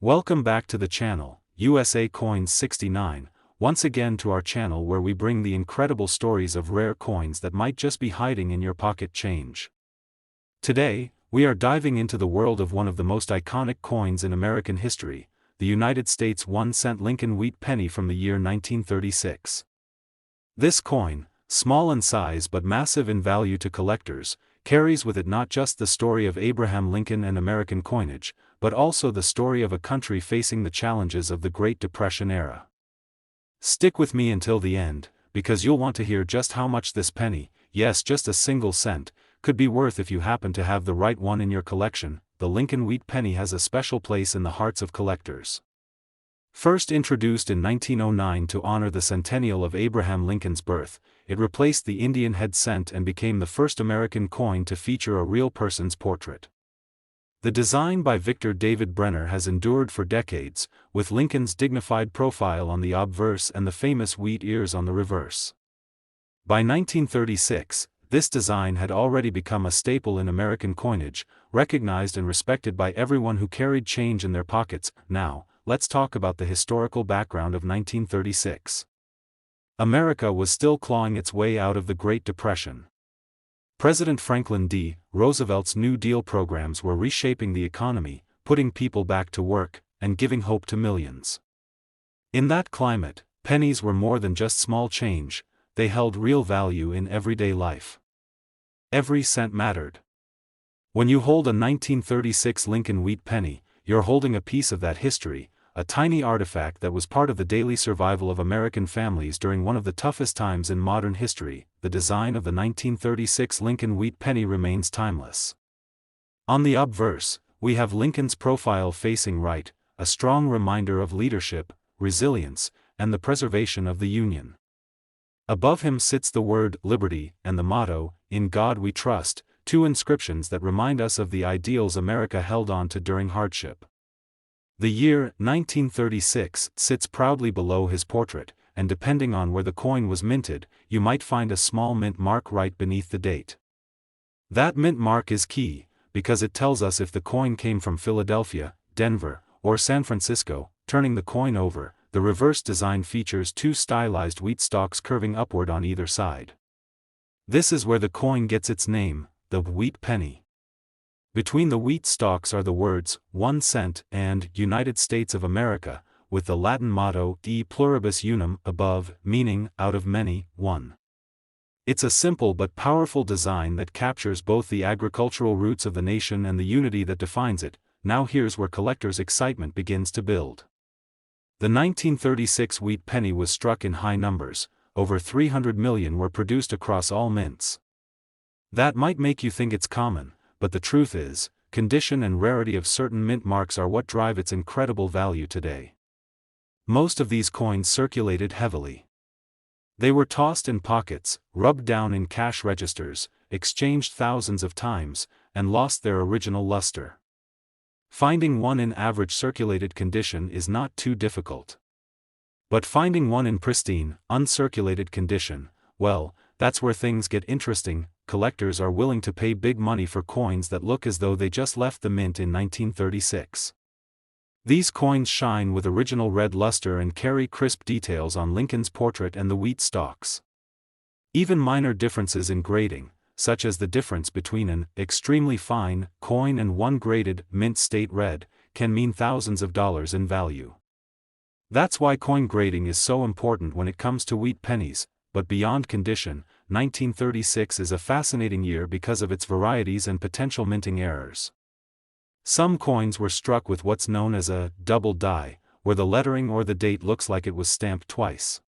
Welcome back to the channel, USA Coins 69, once again to our channel where we bring the incredible stories of rare coins that might just be hiding in your pocket change. Today, we are diving into the world of one of the most iconic coins in American history, the United States 1-cent Lincoln Wheat Penny from the year 1936. This coin, small in size but massive in value to collectors, carries with it not just the story of Abraham Lincoln and American coinage, but also the story of a country facing the challenges of the Great Depression era. Stick with me until the end, because you'll want to hear just how much this penny, yes, just a single cent, could be worth if you happen to have the right one in your collection. The Lincoln Wheat Penny has a special place in the hearts of collectors. First introduced in 1909 to honor the centennial of Abraham Lincoln's birth, it replaced the Indian head cent and became the first American coin to feature a real person's portrait. The design by Victor David Brenner has endured for decades, with Lincoln's dignified profile on the obverse and the famous wheat ears on the reverse. By 1936, this design had already become a staple in American coinage, recognized and respected by everyone who carried change in their pockets. Now, let's talk about the historical background of 1936. America was still clawing its way out of the Great Depression. President Franklin D. Roosevelt's New Deal programs were reshaping the economy, putting people back to work, and giving hope to millions. In that climate, pennies were more than just small change, they held real value in everyday life. Every cent mattered. When you hold a 1936 Lincoln Wheat Penny, you're holding a piece of that history, a tiny artifact that was part of the daily survival of American families during one of the toughest times in modern history. The design of the 1936 Lincoln Wheat Penny remains timeless. On the obverse, we have Lincoln's profile facing right, a strong reminder of leadership, resilience, and the preservation of the Union. Above him sits the word liberty and the motto, "In God We Trust," two inscriptions that remind us of the ideals America held on to during hardship. The year 1936 sits proudly below his portrait, and depending on where the coin was minted, you might find a small mint mark right beneath the date. That mint mark is key, because it tells us if the coin came from Philadelphia, Denver, or San Francisco. Turning the coin over, the reverse design features two stylized wheat stalks curving upward on either side. This is where the coin gets its name, the Wheat Penny. Between the wheat stalks are the words, 1 cent and United States of America, with the Latin motto, E pluribus unum, above, meaning, out of many, one. It's a simple but powerful design that captures both the agricultural roots of the nation and the unity that defines it. Now here's where collectors' excitement begins to build. The 1936 Wheat Penny was struck in high numbers, over 300 million were produced across all mints. That might make you think it's common, but the truth is, condition and rarity of certain mint marks are what drive its incredible value today. Most of these coins circulated heavily. They were tossed in pockets, rubbed down in cash registers, exchanged thousands of times, and lost their original luster. Finding one in average circulated condition is not too difficult. But finding one in pristine, uncirculated condition, well, that's where things get interesting. Collectors are willing to pay big money for coins that look as though they just left the mint in 1936. These coins shine with original red luster and carry crisp details on Lincoln's portrait and the wheat stalks. Even minor differences in grading, such as the difference between an extremely fine coin and one graded mint state red, can mean thousands of dollars in value. That's why coin grading is so important when it comes to wheat pennies. But beyond condition, 1936 is a fascinating year because of its varieties and potential minting errors. Some coins were struck with what's known as a double die, where the lettering or the date looks like it was stamped twice.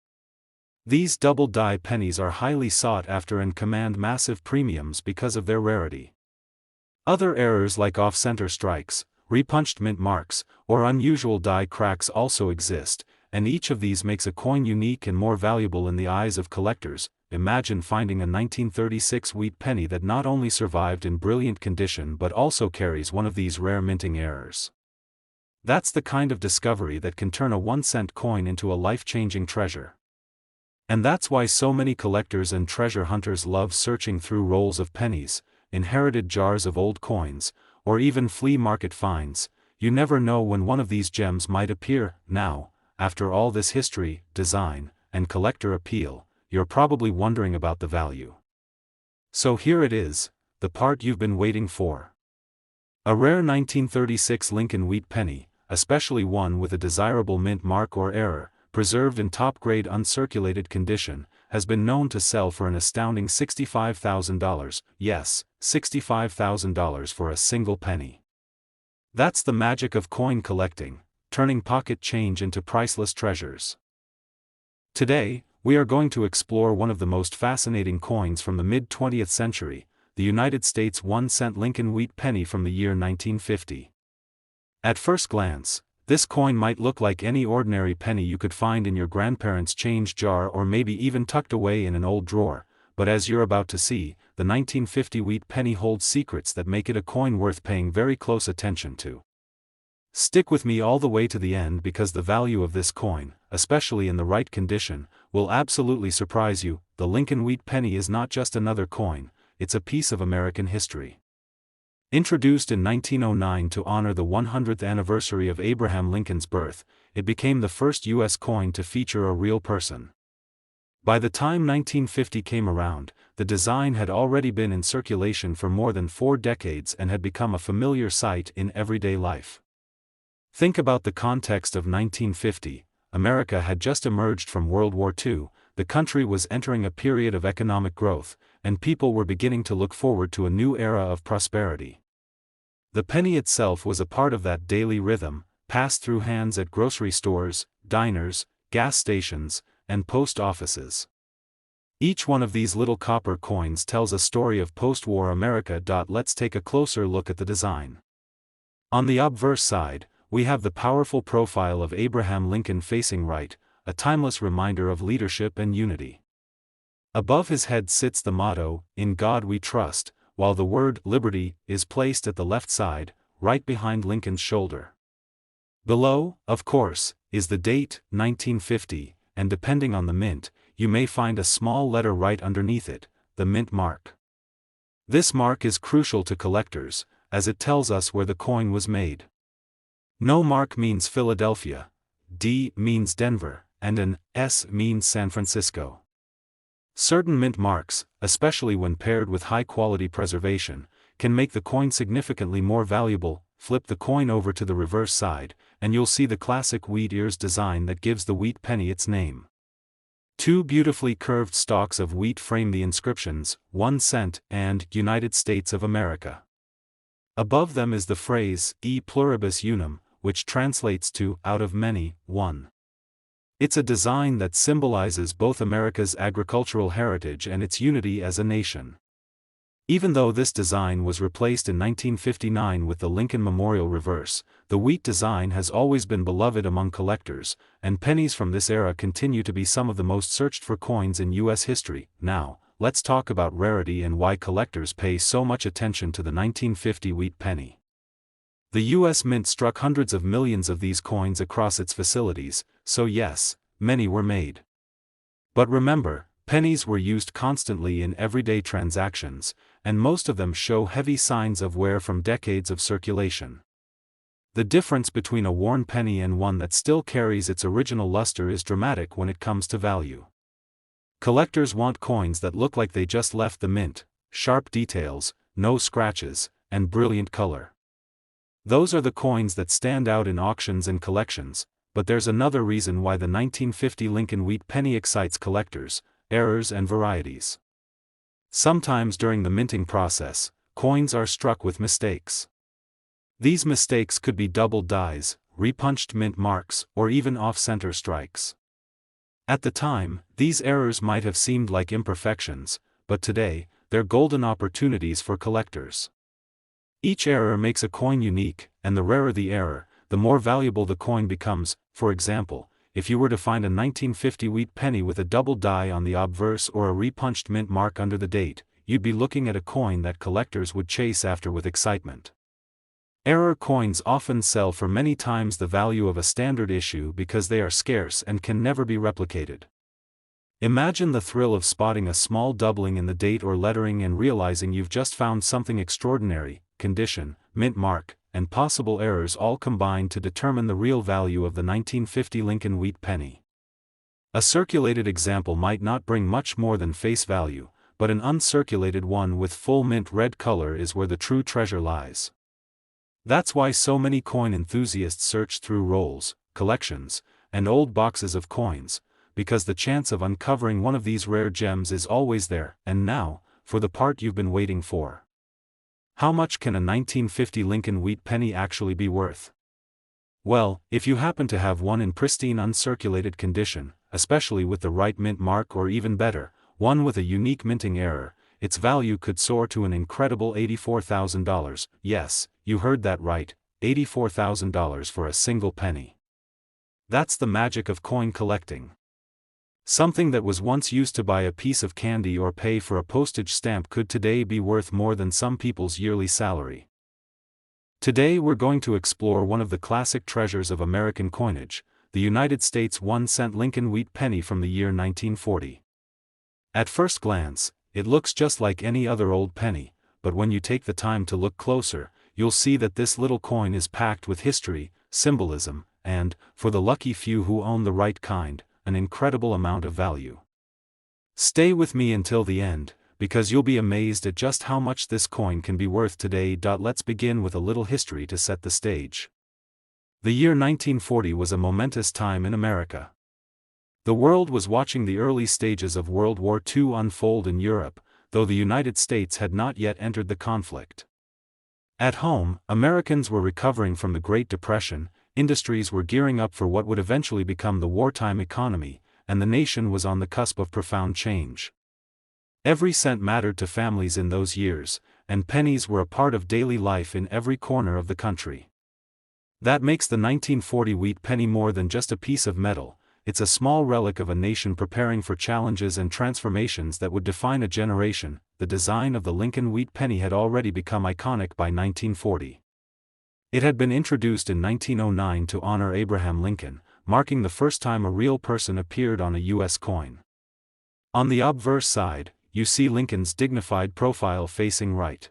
These double die pennies are highly sought after and command massive premiums because of their rarity. Other errors like off-center strikes, repunched mint marks, or unusual die cracks also exist, and each of these makes a coin unique and more valuable in the eyes of collectors. Imagine finding a 1936 wheat penny that not only survived in brilliant condition but also carries one of these rare minting errors. That's the kind of discovery that can turn a 1-cent coin into a life-changing treasure. And that's why so many collectors and treasure hunters love searching through rolls of pennies, inherited jars of old coins, or even flea market finds. you never know when one of these gems might appear. Now, after all this history, design, and collector appeal, you're probably wondering about the value. So here it is, the part you've been waiting for. A rare 1936 Lincoln Wheat Penny, especially one with a desirable mint mark or error, preserved in top-grade uncirculated condition, has been known to sell for an astounding $65,000, yes, $65,000 for a single penny. That's the magic of coin collecting, turning pocket change into priceless treasures. Today, we are going to explore one of the most fascinating coins from the mid-20th century, the United States 1-cent Lincoln Wheat Penny from the year 1950. At first glance, this coin might look like any ordinary penny you could find in your grandparents' change jar or maybe even tucked away in an old drawer, but as you're about to see, the 1950 Wheat Penny holds secrets that make it a coin worth paying very close attention to. Stick with me all the way to the end because the value of this coin, especially in the right condition, will absolutely surprise you. The Lincoln Wheat Penny is not just another coin, it's a piece of American history. Introduced in 1909 to honor the 100th anniversary of Abraham Lincoln's birth, it became the first U.S. coin to feature a real person. By the time 1950 came around, the design had already been in circulation for more than 4 decades and had become a familiar sight in everyday life. Think about the context of 1950. America had just emerged from World War II, the country was entering a period of economic growth, and people were beginning to look forward to a new era of prosperity. The penny itself was a part of that daily rhythm, passed through hands at grocery stores, diners, gas stations, and post offices. Each one of these little copper coins tells a story of post-war America. Let's take a closer look at the design. On the obverse side, we have the powerful profile of Abraham Lincoln facing right, a timeless reminder of leadership and unity. Above his head sits the motto, "In God We Trust," while the word "Liberty" is placed at the left side, right behind Lincoln's shoulder. Below, of course, is the date, 1950, and depending on the mint, you may find a small letter right underneath it, the mint mark. This mark is crucial to collectors, as it tells us where the coin was made. No mark means Philadelphia, D means Denver, and an S means San Francisco. Certain mint marks, especially when paired with high-quality preservation, can make the coin significantly more valuable. Flip the coin over to the reverse side, and you'll see the classic wheat ears design that gives the wheat penny its name. 2 beautifully curved stalks of wheat frame the inscriptions, 1 cent and United States of America. Above them is the phrase, E pluribus unum, which translates to, out of many, one. It's a design that symbolizes both America's agricultural heritage and its unity as a nation. Even though this design was replaced in 1959 with the Lincoln Memorial reverse, the wheat design has always been beloved among collectors, and pennies from this era continue to be some of the most searched for coins in U.S. history. Now, let's talk about rarity and why collectors pay so much attention to the 1950 wheat penny. The U.S. Mint struck hundreds of millions of these coins across its facilities, so yes, many were made. But remember, pennies were used constantly in everyday transactions, and most of them show heavy signs of wear from decades of circulation. The difference between a worn penny and one that still carries its original luster is dramatic when it comes to value. Collectors want coins that look like they just left the mint, sharp details, no scratches, and brilliant color. Those are the coins that stand out in auctions and collections, but there's another reason why the 1950 Lincoln Wheat Penny excites collectors: errors and varieties. Sometimes during the minting process, coins are struck with mistakes. These mistakes could be doubled dies, repunched mint marks, or even off-center strikes. At the time, these errors might have seemed like imperfections, but today, they're golden opportunities for collectors. Each error makes a coin unique, and the rarer the error, the more valuable the coin becomes. For example, if you were to find a 1950 wheat penny with a double die on the obverse or a repunched mint mark under the date, you'd be looking at a coin that collectors would chase after with excitement. Error coins often sell for many times the value of a standard issue because they are scarce and can never be replicated. Imagine the thrill of spotting a small doubling in the date or lettering and realizing you've just found something extraordinary: condition, mint mark, and possible errors all combined to determine the real value of the 1950 Lincoln Wheat Penny. A circulated example might not bring much more than face value, but an uncirculated one with full mint red color is where the true treasure lies. That's why so many coin enthusiasts search through rolls, collections, and old boxes of coins, because the chance of uncovering one of these rare gems is always there. And now, for the part you've been waiting for. How much can a 1950 Lincoln Wheat Penny actually be worth? Well, if you happen to have one in pristine uncirculated condition, especially with the right mint mark, or even better, one with a unique minting error, its value could soar to an incredible $84,000. Yes, you heard that right, $84,000 for a single penny. That's the magic of coin collecting. Something that was once used to buy a piece of candy or pay for a postage stamp could today be worth more than some people's yearly salary. Today we're going to explore one of the classic treasures of American coinage, the United States 1-cent Lincoln Wheat Penny from the year 1940. At first glance, it looks just like any other old penny, but when you take the time to look closer, you'll see that this little coin is packed with history, symbolism, and, for the lucky few who own the right kind, an incredible amount of value. Stay with me until the end, because you'll be amazed at just how much this coin can be worth today. Let's begin with a little history to set the stage. The year 1940 was a momentous time in America. The world was watching the early stages of World War II unfold in Europe, though the United States had not yet entered the conflict. At home, Americans were recovering from the Great Depression, industries were gearing up for what would eventually become the wartime economy, and the nation was on the cusp of profound change. Every cent mattered to families in those years, and pennies were a part of daily life in every corner of the country. That makes the 1940 wheat penny more than just a piece of metal. It's a small relic of a nation preparing for challenges and transformations that would define a generation. The design of the Lincoln Wheat Penny had already become iconic by 1940. It had been introduced in 1909 to honor Abraham Lincoln, marking the first time a real person appeared on a U.S. coin. On the obverse side, you see Lincoln's dignified profile facing right.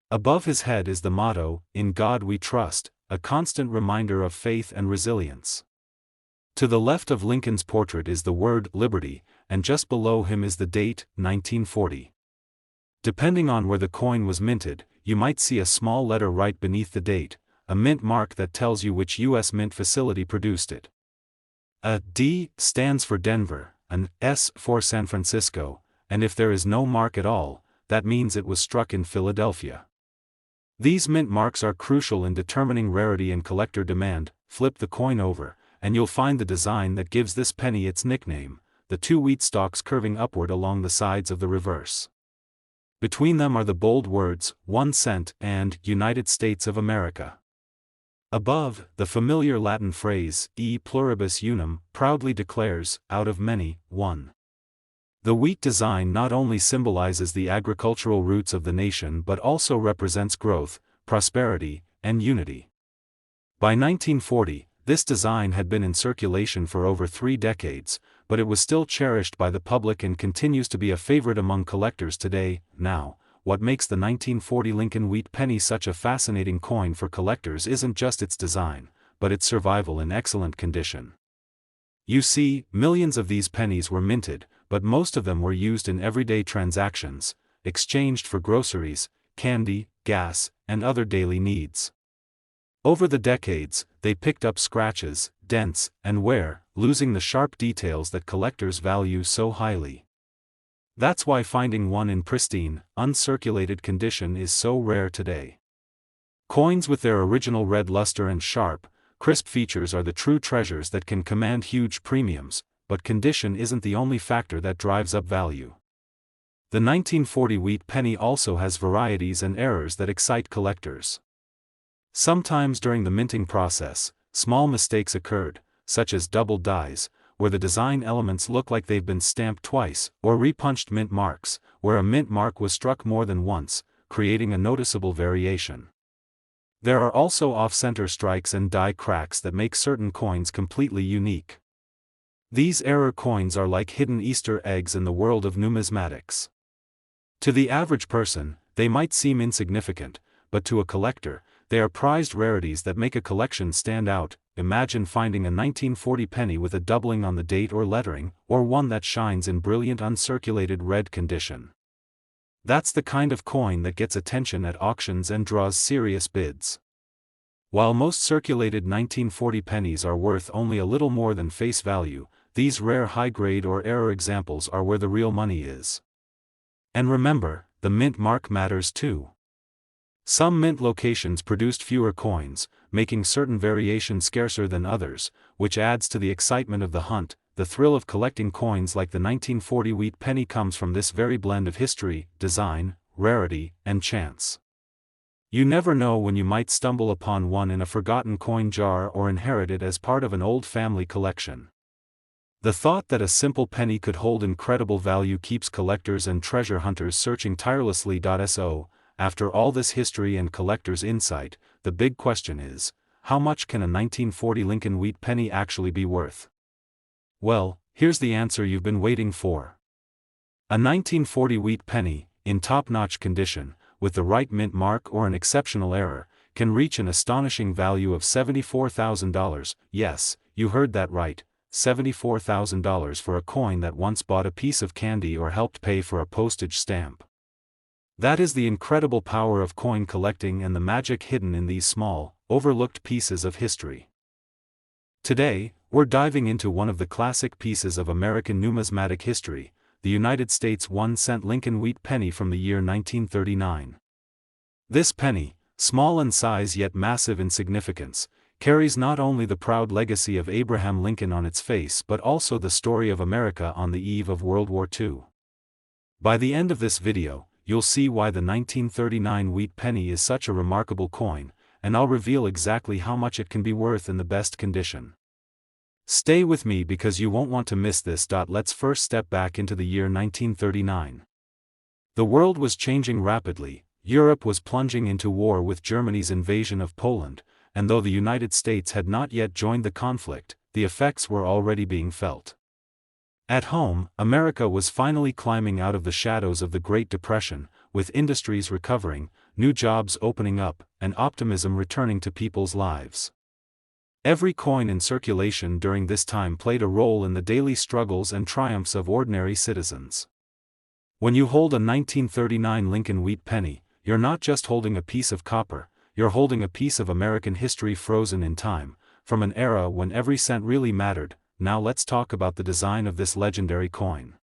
Above his head is the motto, "In God We Trust," a constant reminder of faith and resilience. To the left of Lincoln's portrait is the word "Liberty," and just below him is the date, 1940. Depending on where the coin was minted, you might see a small letter right beneath the date, a mint mark that tells you which U.S. mint facility produced it. A D stands for Denver, an S for San Francisco, and if there is no mark at all, that means it was struck in Philadelphia. These mint marks are crucial in determining rarity and collector demand. Flip the coin over, and you'll find the design that gives this penny its nickname, the two wheat stalks curving upward along the sides of the reverse. Between them are the bold words, 1 cent and United States of America. Above, the familiar Latin phrase, e pluribus unum, proudly declares, out of many, one. The wheat design not only symbolizes the agricultural roots of the nation but also represents growth, prosperity, and unity. By 1940, this design had been in circulation for over 3 decades, but it was still cherished by the public and continues to be a favorite among collectors today. Now, what makes the 1940 Lincoln Wheat Penny such a fascinating coin for collectors isn't just its design, but its survival in excellent condition. You see, millions of these pennies were minted, but most of them were used in everyday transactions, exchanged for groceries, candy, gas, and other daily needs. Over the decades, they picked up scratches, dents, and wear, losing the sharp details that collectors value so highly. That's why finding one in pristine, uncirculated condition is so rare today. Coins with their original red luster and sharp, crisp features are the true treasures that can command huge premiums, but condition isn't the only factor that drives up value. The 1940 wheat penny also has varieties and errors that excite collectors. Sometimes during the minting process, small mistakes occurred, such as double dies, where the design elements look like they've been stamped twice, or repunched mint marks, where a mint mark was struck more than once, creating a noticeable variation. There are also off-center strikes and die cracks that make certain coins completely unique. These error coins are like hidden Easter eggs in the world of numismatics. To the average person, they might seem insignificant, but to a collector, They are prized rarities that make a collection stand out. Imagine finding a 1940 penny with a doubling on the date or lettering, or one that shines in brilliant uncirculated red condition. That's the kind of coin that gets attention at auctions and draws serious bids. While most circulated 1940 pennies are worth only a little more than face value, these rare high-grade or error examples are where the real money is. And remember, the mint mark matters too. Some mint locations produced fewer coins, making certain variations scarcer than others, which adds to the excitement of the hunt. The thrill of collecting coins like the 1940 wheat penny comes from this very blend of history, design, rarity, and chance. You never know when you might stumble upon one in a forgotten coin jar or inherit it as part of an old family collection. The thought that a simple penny could hold incredible value keeps collectors and treasure hunters searching tirelessly. So, after all this history and collector's insight, the big question is, how much can a 1940 Lincoln Wheat Penny actually be worth? Well, here's the answer you've been waiting for. A 1940 wheat penny, in top-notch condition, with the right mint mark or an exceptional error, can reach an astonishing value of $74,000. Yes, you heard that right, $74,000 for a coin that once bought a piece of candy or helped pay for a postage stamp. That is the incredible power of coin collecting and the magic hidden in these small, overlooked pieces of history. Today, we're diving into one of the classic pieces of American numismatic history, the United States 1-cent Lincoln Wheat Penny from the year 1939. This penny, small in size yet massive in significance, carries not only the proud legacy of Abraham Lincoln on its face but also the story of America on the eve of World War II. By the end of this video, you'll see why the 1939 wheat penny is such a remarkable coin, and I'll reveal exactly how much it can be worth in the best condition. Stay with me because you won't want to miss this. Let's first step back into the year 1939. The world was changing rapidly. Europe was plunging into war with Germany's invasion of Poland, and though the United States had not yet joined the conflict, the effects were already being felt. At home, America was finally climbing out of the shadows of the Great Depression, with industries recovering, new jobs opening up, and optimism returning to people's lives. Every coin in circulation during this time played a role in the daily struggles and triumphs of ordinary citizens. When you hold a 1939 Lincoln Wheat Penny, you're not just holding a piece of copper, you're holding a piece of American history frozen in time, from an era when every cent really mattered. Now let's talk about the design of this legendary coin.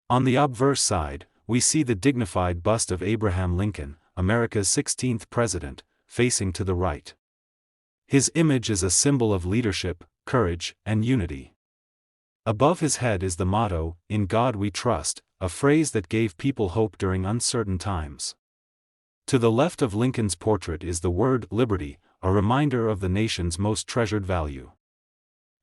On the obverse side, we see the dignified bust of Abraham Lincoln, America's 16th president, facing to the right. His image is a symbol of leadership, courage, and unity. Above his head is the motto, "In God We Trust," a phrase that gave people hope during uncertain times. To the left of Lincoln's portrait is the word "Liberty," a reminder of the nation's most treasured value.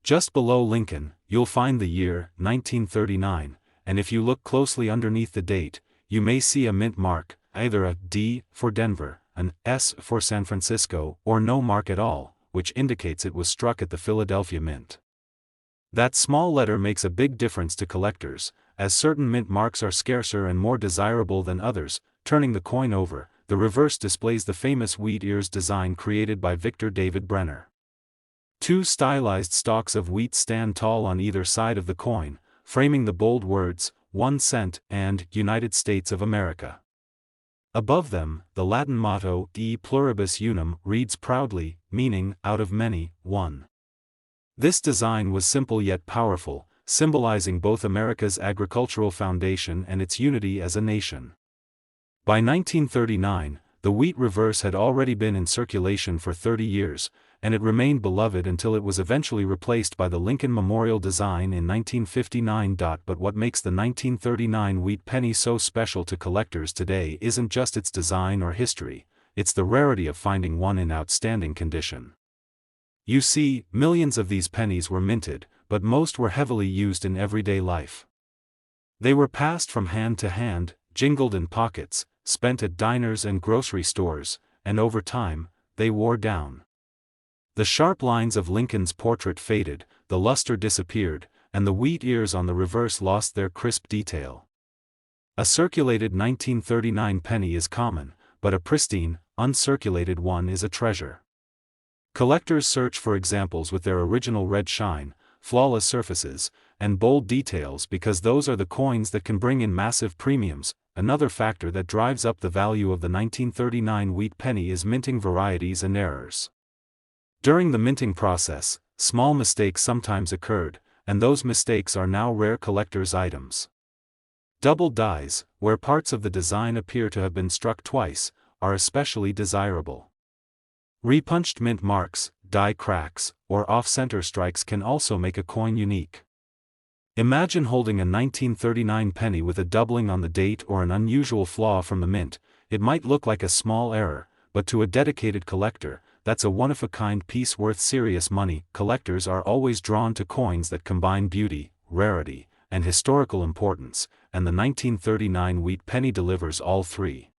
Just below Lincoln, you'll find the year, 1939, and if you look closely underneath the date, you may see a mint mark, either a D for Denver, an S for San Francisco, or no mark at all, which indicates it was struck at the Philadelphia Mint. That small letter makes a big difference to collectors, as certain mint marks are scarcer and more desirable than others. Turning the coin over, the reverse displays the famous wheat ears design created by Victor David Brenner. Two stylized stalks of wheat stand tall on either side of the coin, framing the bold words, 1 cent and United States of America. Above them, the Latin motto, E pluribus unum, reads proudly, meaning, out of many, one. This design was simple yet powerful, symbolizing both America's agricultural foundation and its unity as a nation. By 1939, the wheat reverse had already been in circulation for 30 years, and it remained beloved until it was eventually replaced by the Lincoln Memorial design in 1959. But what makes the 1939 wheat penny so special to collectors today isn't just its design or history, it's the rarity of finding one in outstanding condition. You see, millions of these pennies were minted, but most were heavily used in everyday life. They were passed from hand to hand, jingled in pockets, spent at diners and grocery stores, and over time, they wore down. The sharp lines of Lincoln's portrait faded, the luster disappeared, and the wheat ears on the reverse lost their crisp detail. A circulated 1939 penny is common, but a pristine, uncirculated one is a treasure. Collectors search for examples with their original red shine, flawless surfaces, and bold details because those are the coins that can bring in massive premiums. Another factor that drives up the value of the 1939 wheat penny is minting varieties and errors. During the minting process, small mistakes sometimes occurred, and those mistakes are now rare collectors' items. Double dies, where parts of the design appear to have been struck twice, are especially desirable. Repunched mint marks, die cracks, or off-center strikes can also make a coin unique. Imagine holding a 1939 penny with a doubling on the date or an unusual flaw from the mint. It might look like a small error, but to a dedicated collector, that's a one-of-a-kind piece worth serious money. Collectors are always drawn to coins that combine beauty, rarity, and historical importance, and the 1939 wheat penny delivers all three.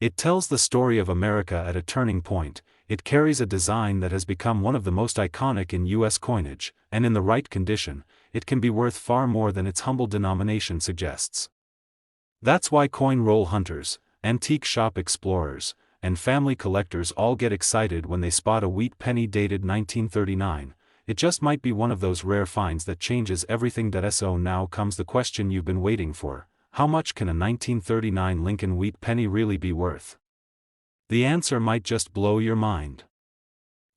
It tells the story of America at a turning point. It carries a design that has become one of the most iconic in U.S. coinage, and in the right condition, it can be worth far more than its humble denomination suggests. That's why coin roll hunters, antique shop explorers, and family collectors all get excited when they spot a wheat penny dated 1939. It just might be one of those rare finds that changes everything. So now comes the question you've been waiting for: how much can a 1939 Lincoln Wheat Penny really be worth? The answer might just blow your mind.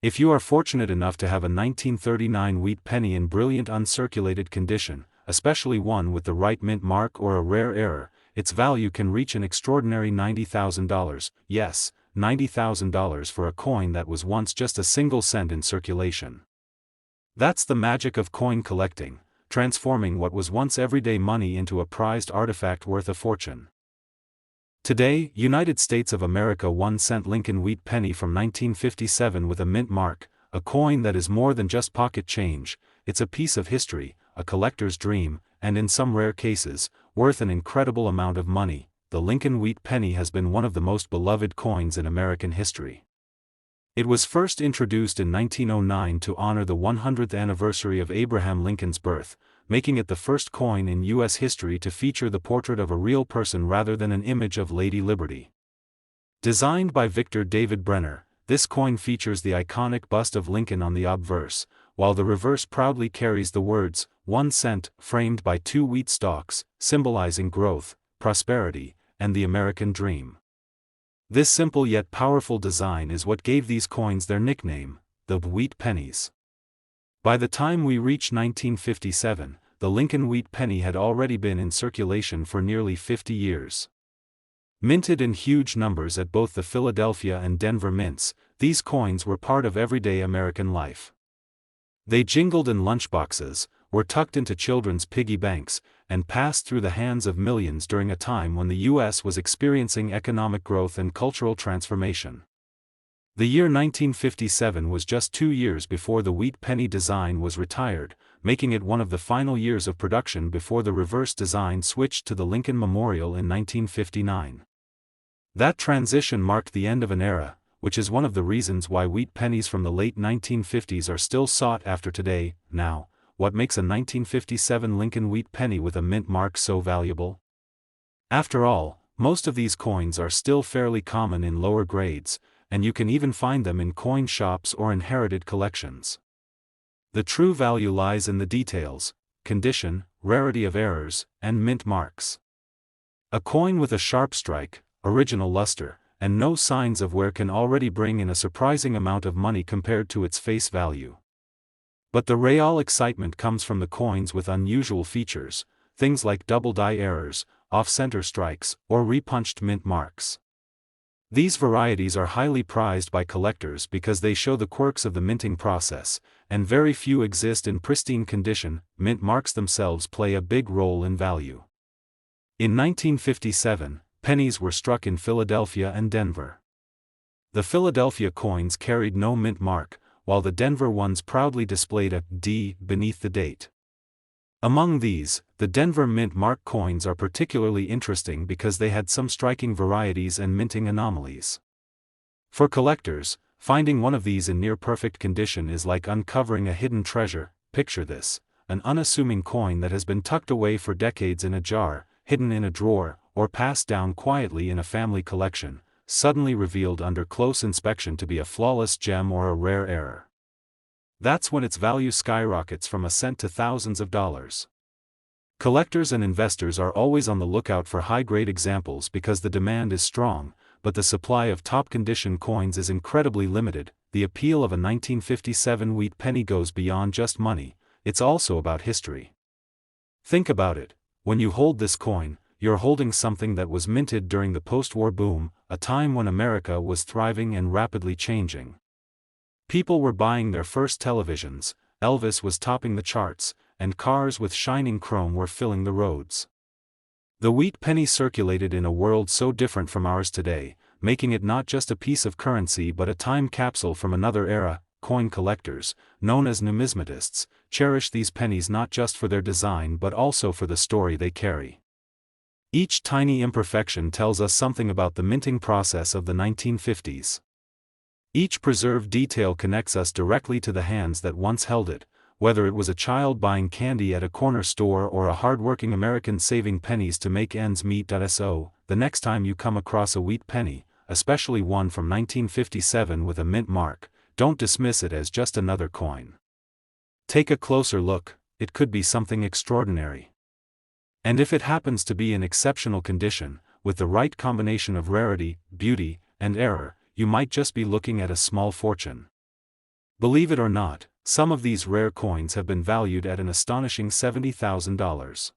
If you are fortunate enough to have a 1939 wheat penny in brilliant uncirculated condition, especially one with the right mint mark or a rare error, its value can reach an extraordinary $90,000. Yes, $90,000 for a coin that was once just a single cent in circulation. That's the magic of coin collecting, transforming what was once everyday money into a prized artifact worth a fortune. Today, United States of America 1 cent Lincoln Wheat Penny from 1957 with a mint mark, a coin that is more than just pocket change. It's a piece of history, a collector's dream, and in some rare cases, worth an incredible amount of money. The Lincoln Wheat Penny has been one of the most beloved coins in American history. It was first introduced in 1909 to honor the 100th anniversary of Abraham Lincoln's birth, making it the first coin in U.S. history to feature the portrait of a real person rather than an image of Lady Liberty. Designed by Victor David Brenner, this coin features the iconic bust of Lincoln on the obverse, while the reverse proudly carries the words, 1 cent, framed by two wheat stalks, symbolizing growth, prosperity, and the American dream. This simple yet powerful design is what gave these coins their nickname, the Wheat Pennies. By the time we reach 1957, the Lincoln Wheat Penny had already been in circulation for nearly 50 years. Minted in huge numbers at both the Philadelphia and Denver mints, these coins were part of everyday American life. They jingled in lunchboxes, were tucked into children's piggy banks, and passed through the hands of millions during a time when the U.S. was experiencing economic growth and cultural transformation. The year 1957 was just 2 years before the wheat penny design was retired, making it one of the final years of production before the reverse design switched to the Lincoln Memorial in 1959. That transition marked the end of an era, which is one of the reasons why wheat pennies from the late 1950s are still sought after today. Now, what makes a 1957 Lincoln Wheat Penny with a mint mark so valuable? After all, most of these coins are still fairly common in lower grades, and you can even find them in coin shops or inherited collections. The true value lies in the details: condition, rarity of errors, and mint marks. A coin with a sharp strike, original luster, and no signs of wear can already bring in a surprising amount of money compared to its face value. But the real excitement comes from the coins with unusual features, things like double die errors, off-center strikes, or repunched mint marks. These varieties are highly prized by collectors because they show the quirks of the minting process, and very few exist in pristine condition. Mint marks themselves play a big role in value. In 1957, pennies were struck in Philadelphia and Denver. The Philadelphia coins carried no mint mark, while the Denver ones proudly displayed a D beneath the date. Among these, the Denver mint mark coins are particularly interesting because they had some striking varieties and minting anomalies. For collectors, finding one of these in near-perfect condition is like uncovering a hidden treasure. Picture this: an unassuming coin that has been tucked away for decades in a jar, hidden in a drawer, or passed down quietly in a family collection. suddenly revealed under close inspection to be a flawless gem or a rare error. That's when its value skyrockets from a cent to thousands of dollars. Collectors and investors are always on the lookout for high-grade examples because the demand is strong, but the supply of top-condition coins is incredibly limited. The appeal of a 1957 wheat penny goes beyond just money, it's also about history. Think about it, when you hold this coin, you're holding something that was minted during the post-war boom, a time when America was thriving and rapidly changing. People were buying their first televisions, Elvis was topping the charts, and cars with shining chrome were filling the roads. The wheat penny circulated in a world so different from ours today, making it not just a piece of currency but a time capsule from another era. Coin collectors, known as numismatists, cherish these pennies not just for their design but also for the story they carry. Each tiny imperfection tells us something about the minting process of the 1950s. Each preserved detail connects us directly to the hands that once held it, whether it was a child buying candy at a corner store or a hard-working American saving pennies to make ends meet. So, the next time you come across a wheat penny, especially one from 1957 with a mint mark, don't dismiss it as just another coin. Take a closer look, it could be something extraordinary. And if it happens to be in exceptional condition, with the right combination of rarity, beauty, and error, you might just be looking at a small fortune. Believe it or not, some of these rare coins have been valued at an astonishing $70,000.